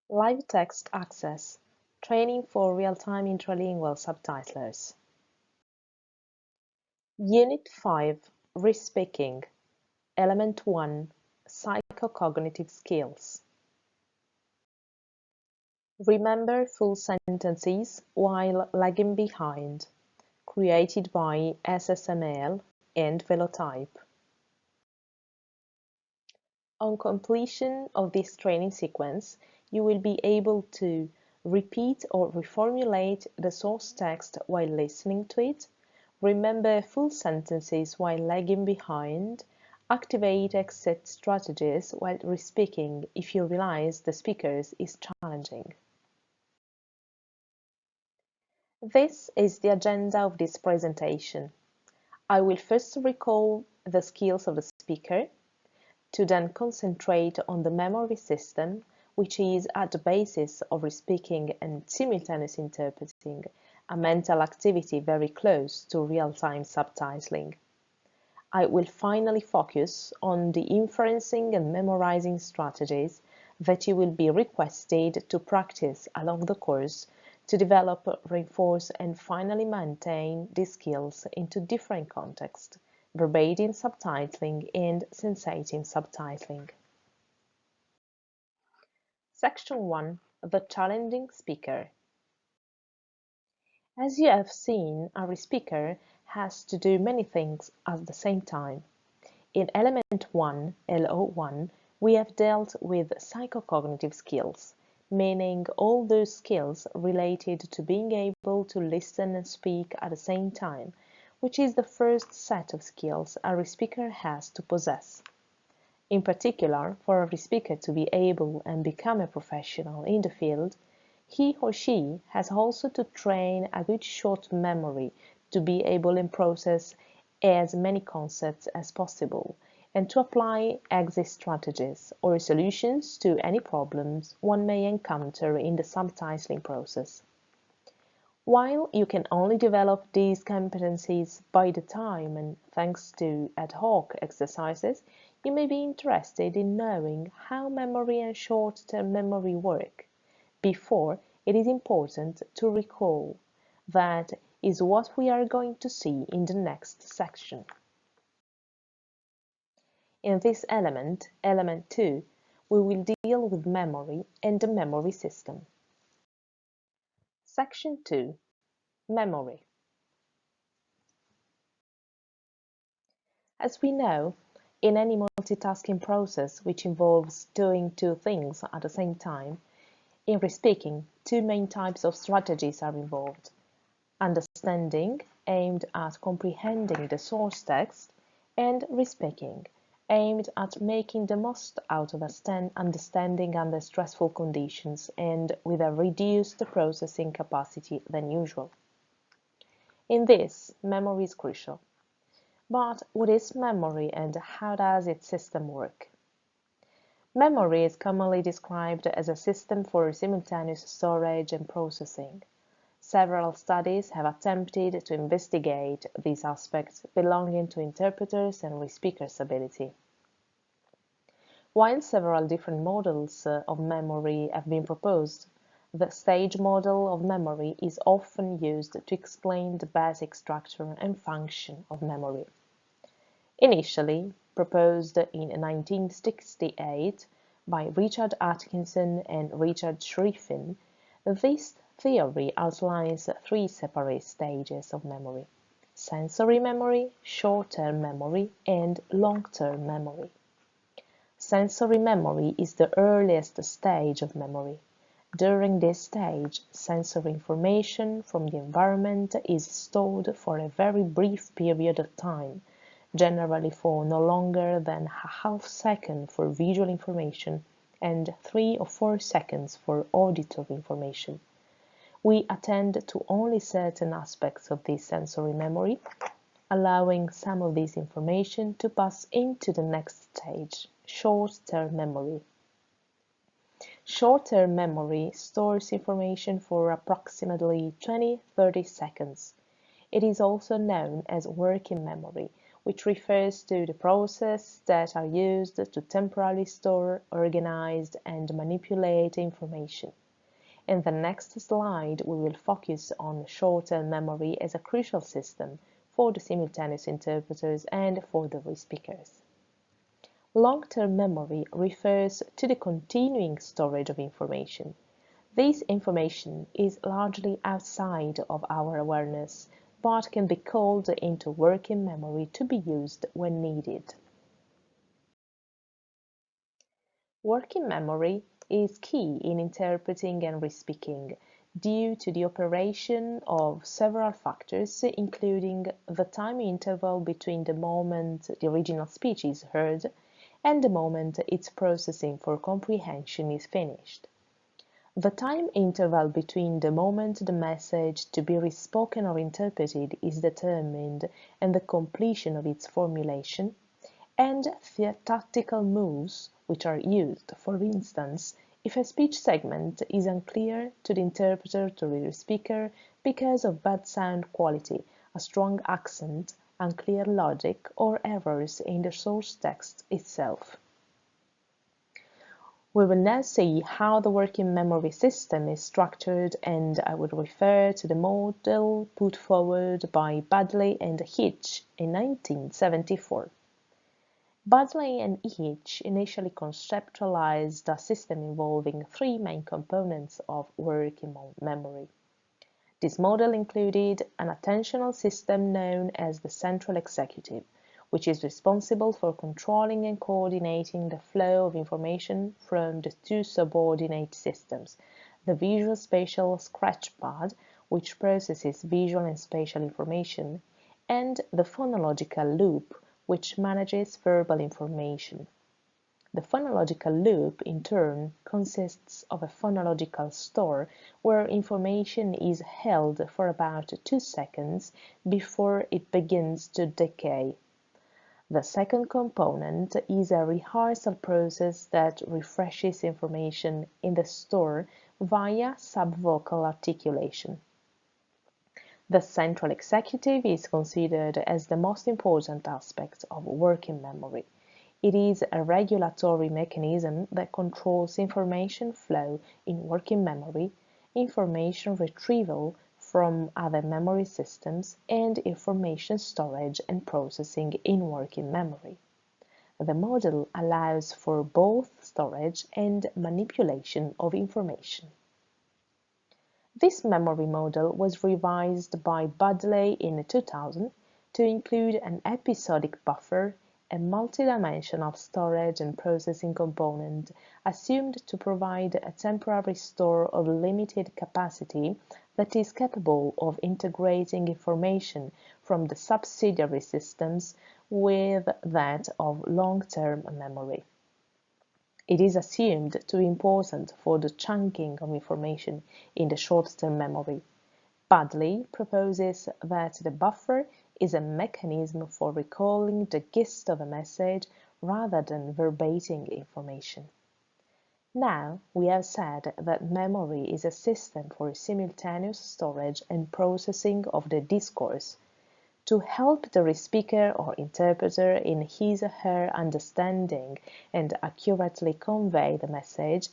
Live text access, training for real-time intralingual subtitlers. Unit 5, Re-speaking, Element 1, Psychocognitive skills. Remember full sentences while lagging behind, created by SSML and Velotype. On completion of this training sequence, you will be able to repeat or reformulate the source text while listening to it, remember full sentences while lagging behind, activate exit strategies while re-speaking if you realize the speaker is challenging. This is the agenda of this presentation. I will first recall the skills of the speaker, to then concentrate on the memory system, which is at the basis of re-speaking and simultaneous interpreting, a mental activity very close to real-time subtitling. I will finally focus on the inferencing and memorizing strategies that you will be requested to practice along the course to develop, reinforce, and finally maintain these skills into different contexts, verbatim subtitling and sensating subtitling. Section 1. The challenging speaker. As you have seen, our speaker has to do many things at the same time. In Element 1, LO1, we have dealt with psychocognitive skills, meaning all those skills related to being able to listen and speak at the same time, which is the first set of skills a speaker has to possess. In particular, for a speaker to be able and become a professional in the field, he or she has also to train a good short memory to be able and process as many concepts as possible, and to apply exit strategies or solutions to any problems one may encounter in the subtitling process. While you can only develop these competencies by the time and thanks to ad hoc exercises, you may be interested in knowing how memory and short-term memory work. Before, it is important to recall that is what we are going to see in the next section. In this element, element 2, we will deal with memory and the memory system. Section 2. Memory. As we know, in any multitasking process which involves doing two things at the same time, in re-speaking, two main types of strategies are involved. Understanding, aimed at comprehending the source text, and re-speaking, aimed at making the most out of understanding under stressful conditions and with a reduced processing capacity than usual. In this, memory is crucial. But what is memory and how does its system work? Memory is commonly described as a system for simultaneous storage and processing. Several studies have attempted to investigate these aspects belonging to interpreters and re-speakers' ability. While several different models of memory have been proposed, the stage model of memory is often used to explain the basic structure and function of memory. Initially proposed in 1968 by Richard Atkinson and Richard Schriffin, this theory outlines three separate stages of memory: sensory memory, short-term memory, and long-term memory. Sensory memory is the earliest stage of memory. During this stage, sensory information from the environment is stored for a very brief period of time, generally for no longer than a half second for visual information and 3 or 4 seconds for auditory information. We attend to only certain aspects of this sensory memory, allowing some of this information to pass into the next stage, short-term memory. Short-term memory stores information for approximately 20–30 seconds. It is also known as working memory, which refers to the processes that are used to temporarily store, organize, and manipulate information. In the next slide, we will focus on short-term memory as a crucial system for the simultaneous interpreters and for the re-speakers. Long-term memory refers to the continuing storage of information. This information is largely outside of our awareness, but can be called into working memory to be used when needed. Working memory is key in interpreting and re-speaking due to the operation of several factors, including the time interval between the moment the original speech is heard and the moment its processing for comprehension is finished. The time interval between the moment the message to be re-spoken or interpreted is determined and the completion of its formulation, and the tactical moves which are used, for instance, if a speech segment is unclear to the interpreter to the speaker because of bad sound quality, a strong accent, unclear logic, or errors in the source text itself. We will now see how the working memory system is structured, and I will refer to the model put forward by Baddeley and Hitch in 1974. Baddeley and Hitch initially conceptualized a system involving three main components of working memory. This model included an attentional system known as the central executive, which is responsible for controlling and coordinating the flow of information from the two subordinate systems, the visual spatial scratchpad, which processes visual and spatial information, and the phonological loop, which manages verbal information. The phonological loop, in turn, consists of a phonological store where information is held for about 2 seconds before it begins to decay. The second component is a rehearsal process that refreshes information in the store via subvocal articulation. The central executive is considered as the most important aspect of working memory. It is a regulatory mechanism that controls information flow in working memory, information retrieval from other memory systems, and information storage and processing in working memory. The model allows for both storage and manipulation of information. This memory model was revised by Baddeley in 2000 to include an episodic buffer, a multidimensional storage and processing component assumed to provide a temporary store of limited capacity that is capable of integrating information from the subsidiary systems with that of long-term memory. It is assumed to be important for the chunking of information in the short-term memory. Baddeley proposes that the buffer is a mechanism for recalling the gist of a message rather than verbatim information. Now we have said that memory is a system for simultaneous storage and processing of the discourse. To help the speaker or interpreter in his or her understanding and accurately convey the message,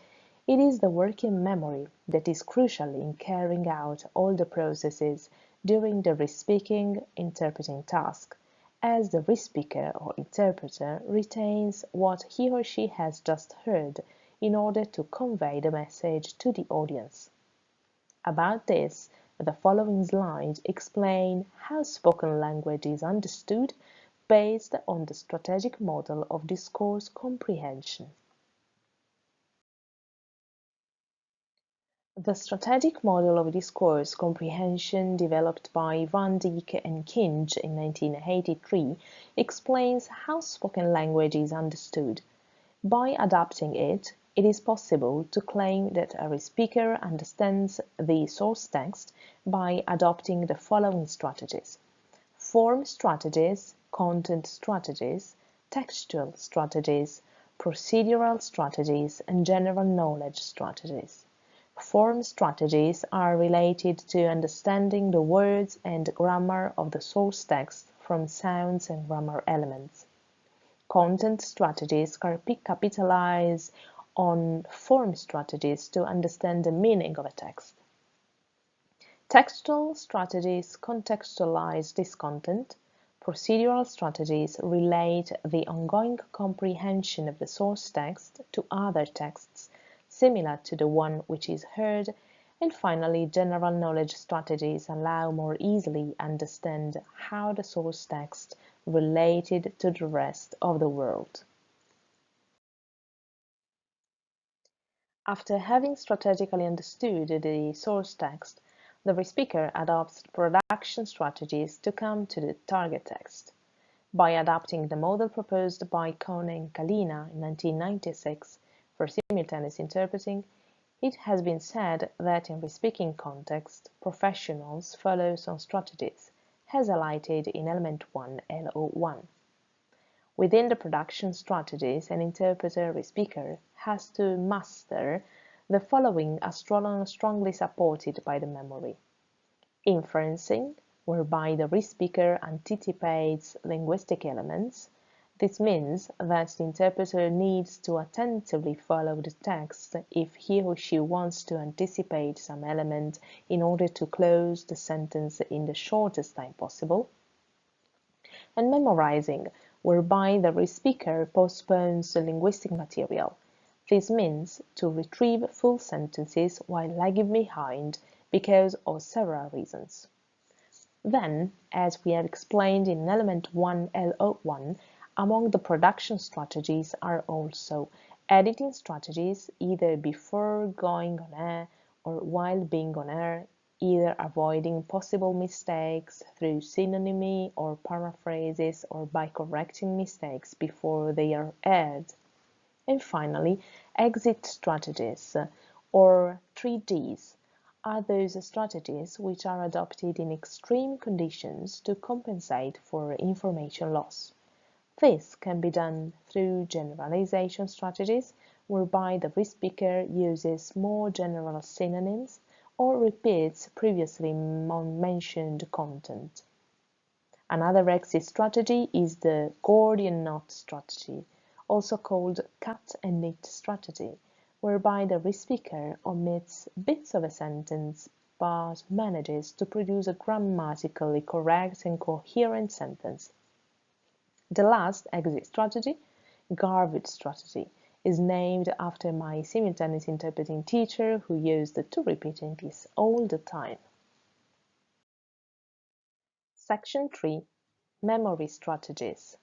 it is the working memory that is crucial in carrying out all the processes during the re-speaking interpreting task, as the re-speaker or interpreter retains what he or she has just heard in order to convey the message to the audience. About this, the following slides explain how spoken language is understood based on the strategic model of discourse comprehension. The strategic model of discourse comprehension developed by Van Dijk and Kinch in 1983 explains how spoken language is understood. By adapting it, it is possible to claim that a speaker understands the source text by adopting the following strategies: form strategies, content strategies, textual strategies, procedural strategies, and general knowledge strategies. Form strategies are related to understanding the words and grammar of the source text from sounds and grammar elements. Content strategies capitalize on form strategies to understand the meaning of a text. Textual strategies contextualize this content. Procedural strategies relate the ongoing comprehension of the source text to other texts similar to the one which is heard, and finally, general knowledge strategies allow more easily understand how the source text related to the rest of the world. After having strategically understood the source text, the respeaker adopts production strategies to come to the target text. By adapting the model proposed by Kohn and Kalina in 1996 for simultaneous interpreting, it has been said that in respeaking context, professionals follow some strategies, as highlighted in element 1, LO1. Within the production strategies, an interpreter respeaker has to master the following as strongly supported by the memory. Inferencing, whereby the respeaker anticipates linguistic elements. This means that the interpreter needs to attentively follow the text if he or she wants to anticipate some element in order to close the sentence in the shortest time possible. And memorizing, whereby the respeaker postpones the linguistic material. This means to retrieve full sentences while lagging behind because of several reasons. Then, as we have explained in element 1 LO1, among the production strategies are also editing strategies either before going on air or while being on air, either avoiding possible mistakes through synonymy or paraphrases or by correcting mistakes before they are aired. And finally, exit strategies, or 3Ds, are those strategies which are adopted in extreme conditions to compensate for information loss. This can be done through generalization strategies, whereby the respeaker uses more general synonyms or repeats previously mentioned content. Another exit strategy is the Gordian knot strategy, also called cut and knit strategy, whereby the respeaker omits bits of a sentence but manages to produce a grammatically correct and coherent sentence. The last exit strategy, Garwood strategy, is named after my simultaneous interpreting teacher who used to repeating this all the time. Section 3. Memory strategies.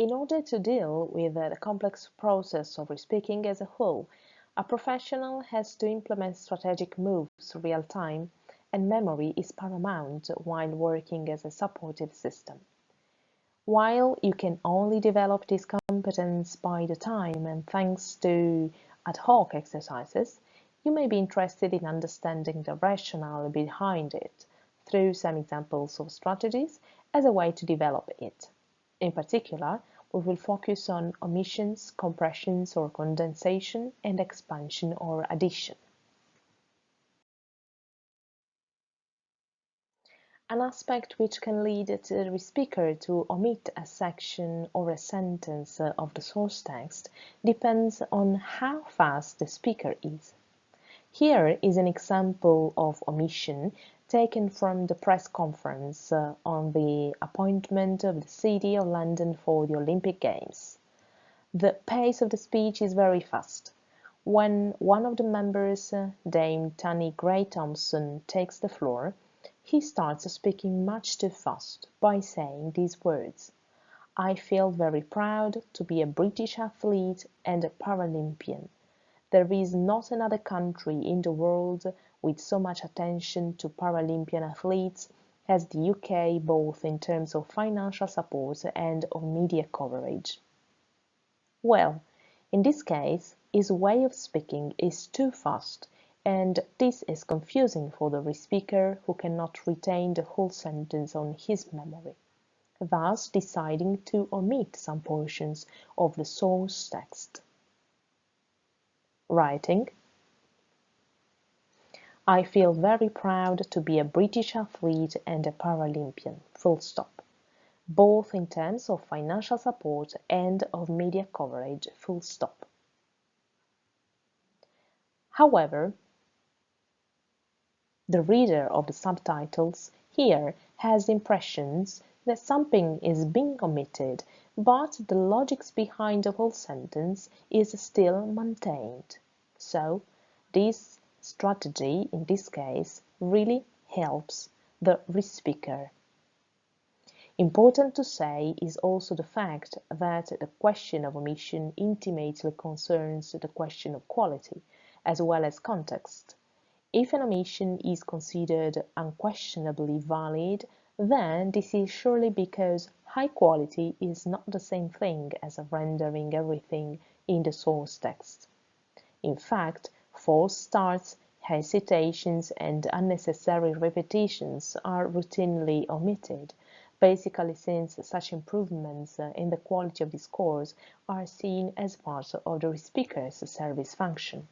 In order to deal with the complex process of respeaking as a whole, a professional has to implement strategic moves real-time, and memory is paramount while working as a supportive system. While you can only develop this competence by the time and thanks to ad hoc exercises, you may be interested in understanding the rationale behind it through some examples of strategies as a way to develop it. In particular, we will focus on omissions, compressions or condensation, and expansion or addition. An aspect which can lead the respeaker to omit a section or a sentence of the source text depends on how fast the speaker is. Here is an example of omission taken from the press conference on the appointment of the City of London for the Olympic Games. The pace of the speech is very fast. When one of the members, Dame Tanni Grey-Thompson, takes the floor, he starts speaking much too fast by saying these words: "I feel very proud to be a British athlete and a Paralympian. There is not another country in the world with so much attention to Paralympian athletes as the UK, both in terms of financial support and of media coverage." Well, in this case, his way of speaking is too fast, and this is confusing for the respeaker who cannot retain the whole sentence on his memory, thus deciding to omit some portions of the source text. Writing. I feel very proud to be a British athlete and a Paralympian, full stop, both in terms of financial support and of media coverage, full stop. However, the reader of the subtitles here has impressions that something is being omitted, but the logic behind the whole sentence is still maintained. So, this strategy, in this case, really helps the re-speaker. Important to say is also the fact that the question of omission intimately concerns the question of quality, as well as context. If an omission is considered unquestionably valid, then this is surely because high quality is not the same thing as rendering everything in the source text. In fact, false starts, hesitations, and unnecessary repetitions are routinely omitted, basically since such improvements in the quality of discourse are seen as part of the speaker's service function.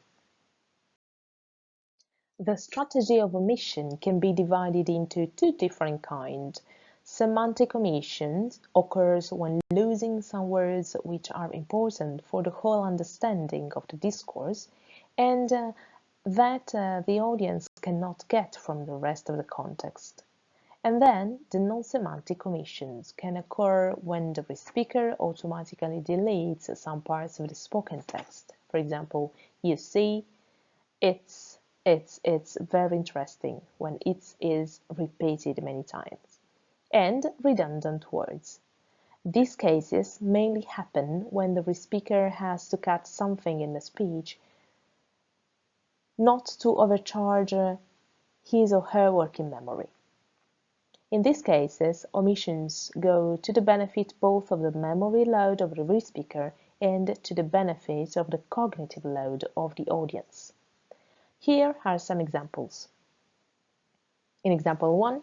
The strategy of omission can be divided into two different kinds. Semantic omission occurs when losing some words which are important for the whole understanding of the discourse and that the audience cannot get from the rest of the context. And then the non-semantic omissions can occur when the speaker automatically deletes some parts of the spoken text. For example, you see, it's very interesting when it is repeated many times. And redundant words. These cases mainly happen when the speaker has to cut something in the speech, not to overcharge his or her working memory. In these cases, omissions go to the benefit both of the memory load of the speaker and to the benefit of the cognitive load of the audience. Here are some examples. In example 1,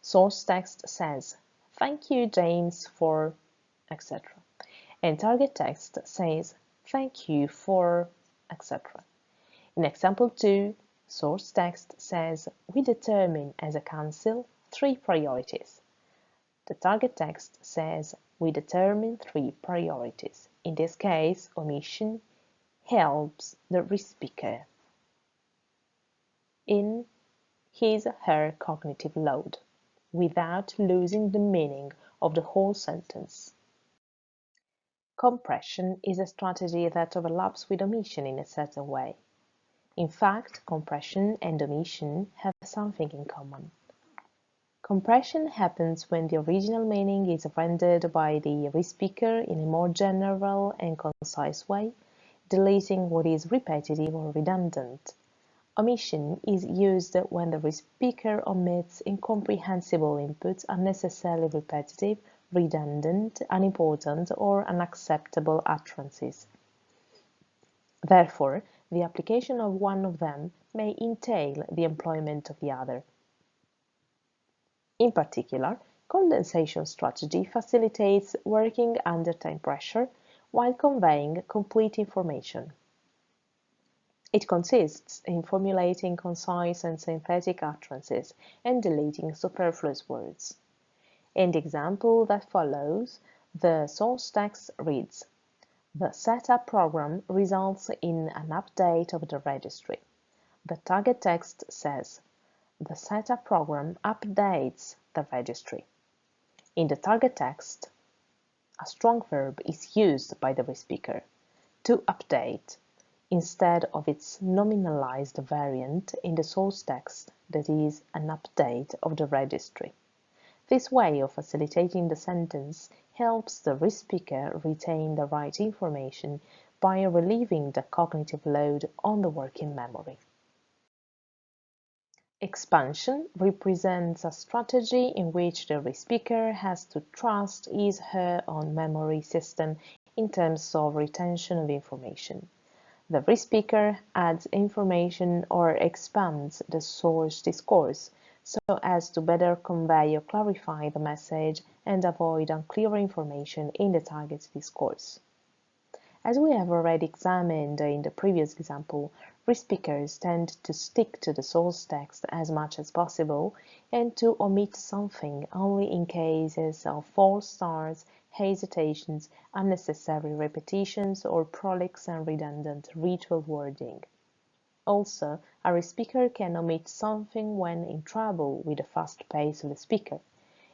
source text says, "Thank you, James, for," etc. And target text says, "Thank you for," etc. In example 2, source text says, "We determine as a council 3 priorities." The target text says, "We determine 3 priorities." In this case, omission helps the speaker in his or her cognitive load, without losing the meaning of the whole sentence. Compression is a strategy that overlaps with omission in a certain way. In fact, compression and omission have something in common. Compression happens when the original meaning is rendered by the speaker in a more general and concise way, deleting what is repetitive or redundant. Omission is used when the speaker omits incomprehensible inputs, unnecessarily repetitive, redundant, unimportant, or unacceptable utterances. Therefore, the application of one of them may entail the employment of the other. In particular, condensation strategy facilitates working under time pressure while conveying complete information. It consists in formulating concise and synthetic utterances and deleting superfluous words. In the example that follows, the source text reads, "The setup program results in an update of the registry." The target text says, "The setup program updates the registry." In the target text, a strong verb is used by the speaker, "to update," instead of its nominalized variant in the source text, that is, an update of the registry. This way of facilitating the sentence helps the speaker retain the right information by relieving the cognitive load on the working memory. Expansion represents a strategy in which the speaker has to trust his/her own memory system in terms of retention of information. The speaker adds information or expands the source discourse so as to better convey or clarify the message and avoid unclear information in the target discourse. As we have already examined in the previous example, re-speakers tend to stick to the source text as much as possible and to omit something only in cases of false starts, hesitations, unnecessary repetitions, or prolix and redundant ritual wording. Also, a re-speaker can omit something when in trouble with the fast pace of the speaker.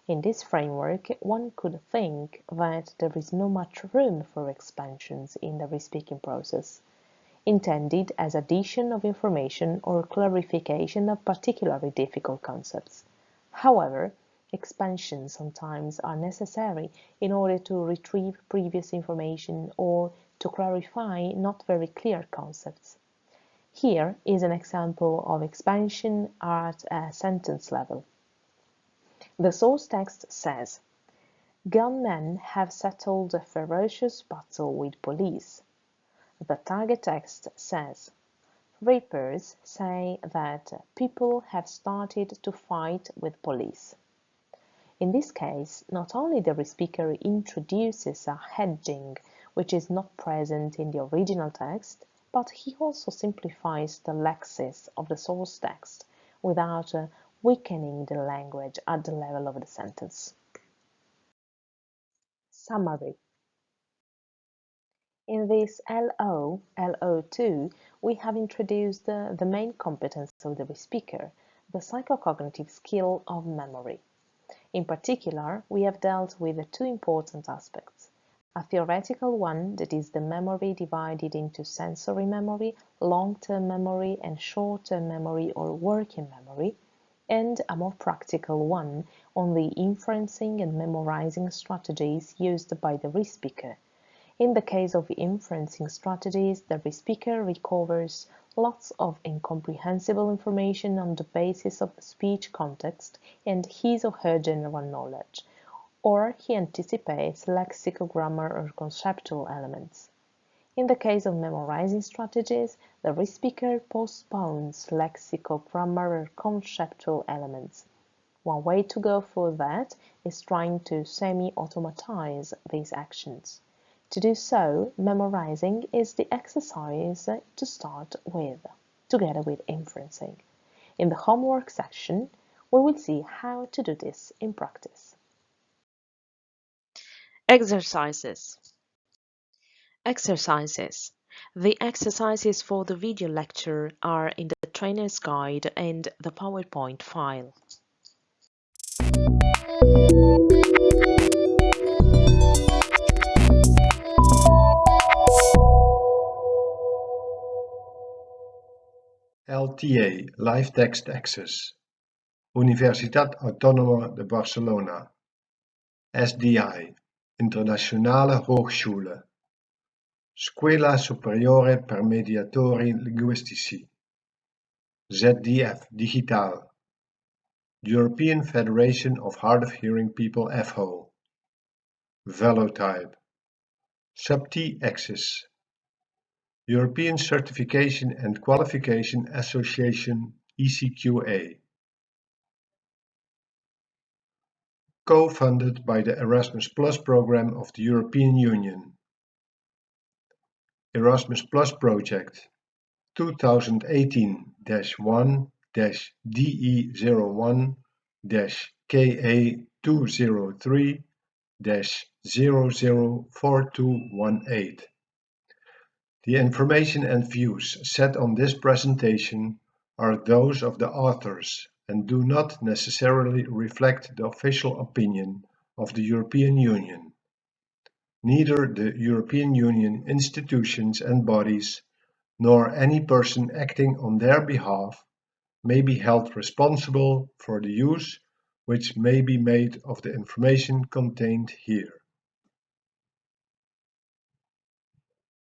In this framework, one could think that there is not much room for expansions in the re-speaking process, intended as addition of information or clarification of particularly difficult concepts. However, expansions sometimes are necessary in order to retrieve previous information or to clarify not very clear concepts. Here is an example of expansion at a sentence level. The source text says, "Gunmen have settled a ferocious battle with police." The target text says, "Reapers say that people have started to fight with police." In this case, not only the re-speaker introduces a hedging which is not present in the original text, but he also simplifies the lexis of the source text without weakening the language at the level of the sentence. Summary. In this LO2, we have introduced the main competence of the speaker, the psychocognitive skill of memory. In particular, we have dealt with two important aspects. A theoretical one, that is the memory divided into sensory memory, long-term memory, and short-term memory or working memory, and a more practical one on the inferencing and memorizing strategies used by the re-speaker. In the case of inferencing strategies, the re-speaker recovers lots of incomprehensible information on the basis of the speech context and his or her general knowledge, or he anticipates lexicogrammar or conceptual elements. In the case of memorizing strategies, the re-speaker postpones lexicogrammar or conceptual elements. One way to go for that is trying to semi-automatize these actions. To do so, memorizing is the exercise to start with, together with inferencing. In the homework section, we will see how to do this in practice. Exercises. Exercises. The exercises for the video lecture are in the trainer's guide and the PowerPoint file. LTA Live Text Access, Universitat Autónoma de Barcelona, SDI, Internationale Hochschule, Scuola Superiore per Mediatori Linguistici, ZDF Digital, European Federation of Hard of Hearing People FHO, Velotype, Subti Access, European Certification and Qualification Association ECQA. Co-funded by the Erasmus Plus program of the European Union. Erasmus Plus project 2018-1-DE01-KA203-004218. The information and views set on this presentation are those of the authors and do not necessarily reflect the official opinion of the European Union. Neither the European Union institutions and bodies, nor any person acting on their behalf, may be held responsible for the use which may be made of the information contained here.